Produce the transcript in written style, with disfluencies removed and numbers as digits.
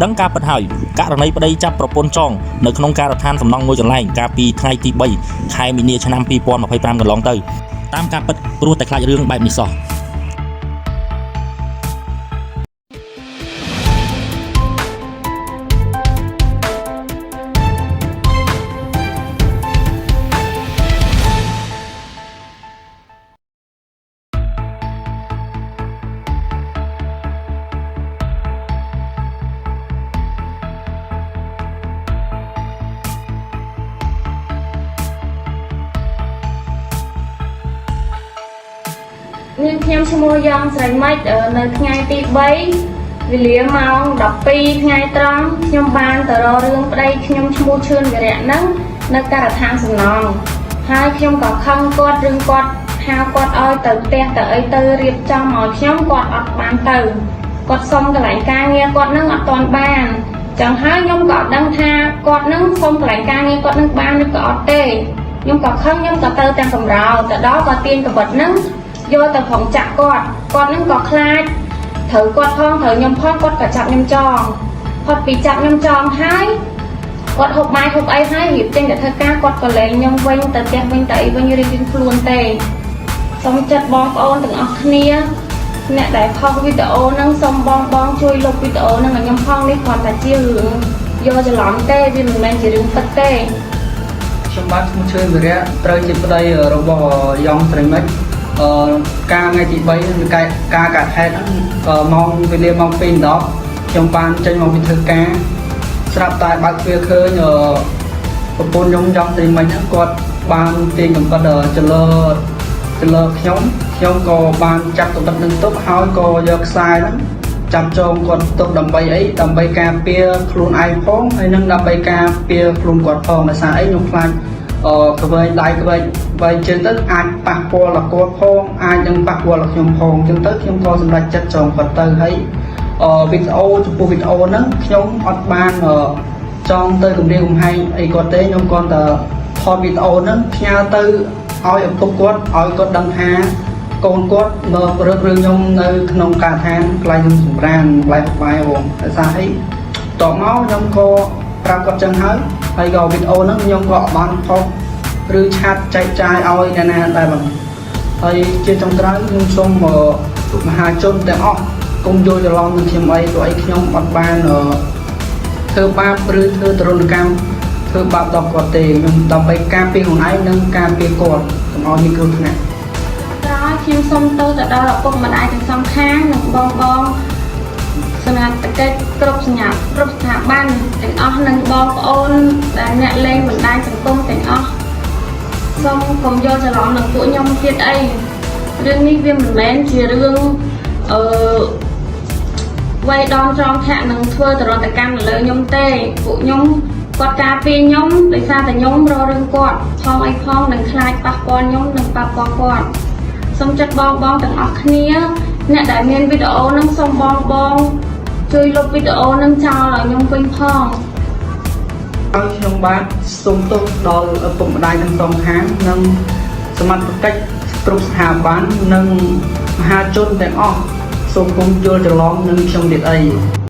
ដឹងការពិតហើយករណីប្តីចាប់ប្រពន្ធចងនៅក្នុងការដ្ឋានសំណង់មួយកន្លែងកាលពីថ្ងៃទី3ខែមីនាឆ្នាំ2025កន្លងទៅតាមការពិតព្រោះតែខ្លាចរឿងបែបនេះសោះនាងខ្ញុំឈ្មោះយ៉ងស្រីម៉េចនៅថ្ងៃទី3វេលាម៉ោង12ថ្ងៃត្រង់ខ្ញុំបានទៅរករឿងប្តីខ្ញុំឈ្មោះឈឿនវិរៈនឹងនៅការដ្ឋានសំណង់ហើយខ្ញុំក៏ខឹងគាត់រឿងគាត់ហៅគាត់ឲ្យទៅផ្ទះទៅអីទៅរៀបចំឲ្យខ្ញុំគាត់អត់បានទៅគាត់សុំកន្លែងការងារគាត់នឹងអត់ទាន់បានចឹងហើយខ្ញុំក៏អត់ដឹងថាគាត់នឹងសុំកន្លែងការងារគាត់នឹងបានឬក៏អត់ទេខ្ញុំក៏ខឹងខ្ញុំក៏ទៅទាំងកំរោទៅដល់ក៏ទាញកបិតនឹងយកទៅផងចាក់គាត់នឹងក៏ខ្លាចត្រូវគាត់ផងត្រូវខ្ញុំផងគាត់ក៏ចាប់ខ្ញុំចងផុតពីចាប់ខ្ញុំចងហើយគាត់ហូបបាយហូបអីហើយរៀបចេញទៅធ្វើការគាត់ក៏លែងខ្ញុំវិញទៅផ្ទះវិញទៅអីវិញរៀងខ្លួនទេសូមចិត្តបងប្អូនទាំងអស់គ្នាអ្នកដែលខុសវីដេអូហ្នឹងសូមបងជួយលុបវីដេអូហ្នឹងឲ្យខ្ញុំផងនេះគ្រាន់តែជារឿងយកច្រឡំទេវាមិនមែនជារឿងពិតទេខ្ញុំបាទឈ្មោះឈឿនវិរៈត្រូវជាប្តីរបស់យ៉ងស្រីម៉េចការថ្ងៃទី3ការកាត់ហេតុហ្នឹងម៉ោងវេលាម៉ោង2:10ខ្ញុំបានចេញមកពីធ្វើការស្រាប់តែបើកទ្វារឃើញប្រពន្ធខ្ញុំយ៉ងស្រីម៉េចហ្នឹងគាត់បានទាញកំបិតចលើខ្ញុំក៏បានចាប់កំបិតនឹងទុកហើយក៏យកខ្សែហ្នឹងចាប់ចងគាត់ទុកដើម្បីអីដើម្បីការពារខ្លួនឯងផងហើយនឹងដើម្បីការពារខ្លួនគាត់ផងដោយសារអីខ្ញុំខ្លាចក្បែរដៃក្បែរជើងទៅអាចប៉ះពាល់ដល់គាត់ផងអាចនឹងប៉ះពាល់ដល់ខ្ញុំផងអញ្ចឹងទៅខ្ញុំក៏សម្រេចចិត្តចងគាត់ទៅហើយវីដេអូចំពោះវីដេអូហ្នឹងខ្ញុំអត់បានចង់ទៅគម្រាមកំហែងអីគាត់ទេខ្ញុំគ្រាន់តែថតវីដេអូហ្នឹងផ្ញើទៅឲ្យឪពុកគាត់ឲ្យគាត់ដឹងថាកូនគាត់មករឹបរឿងខ្ញុំនៅក្នុងការដ្ឋានកន្លែងខ្ញុំសម្រានកន្លែងបាយបងដោយសារអីតបមកខ្ញុំក៏ប្រាប់គាត់ចឹងហើយក៏វីដេអូហ្នឹងខ្ញុំក៏បានថតឬឆាតចែកចាយឲ្យអ្នកណាដែរបងហើយជាចុងក្រោយខ្ញុំសូមមហាជនទាំងអស់កុំយល់ច្រឡំនឹងខ្ញុំអីព្រោះអីខ្ញុំអត់បានធ្វើបាបឬធ្វើទរណកម្មធ្វើបាបដល់គាត់ទេខ្ញុំដើម្បីការពារខ្លួនឯងនិងការពារគាត់កុំឲ្យមានគ្រោះថ្នាក់ក្រោយខ្ញុំសូមទៅដល់ឪពុកម្ដាយទាំងសងខាងនិងបងសមាជិកគ្រប់សញ្ញាគ្រប់ស្ថាប័នទាំងអស់និងបងប្អូនដែលអ្នកលេងបណ្ដាញសង្គមទាំងអស់សូមកុំយកច្រឡំនឹងពួកខ្ញុំទៀតអីរឿងនេះវាមិនមែនជារឿងវាយដំត្រង់ធាក់នឹងធ្វើទរណកម្មលើខ្ញុំទេពួកខ្ញុំគាត់ការពារខ្ញុំដោយសារតែខ្ញុំរករឿងគាត់ផងអីផងនឹងខ្លាចប៉ះពាល់ខ្ញុំនិងប៉ះពាល់គាត់សូមចិត្តបងទាំងអស់គ្នាអ្នកដែលមានវីដេអូហ្នឹងសូមបងជួយលុបវីដេអូហ្នឹងចោលឲ្យខ្ញុំវិញផងហើយខ្ញុំបាទសូមទោសដល់ឪពុកម្ដាយទាំងសងខាងនិងសមត្ថកិច្ចគ្រប់ស្ថាប័ននិងមហាជនទាំងអស់សូមកុំយល់ច្រឡំនឹងខ្ញុំទៀតអី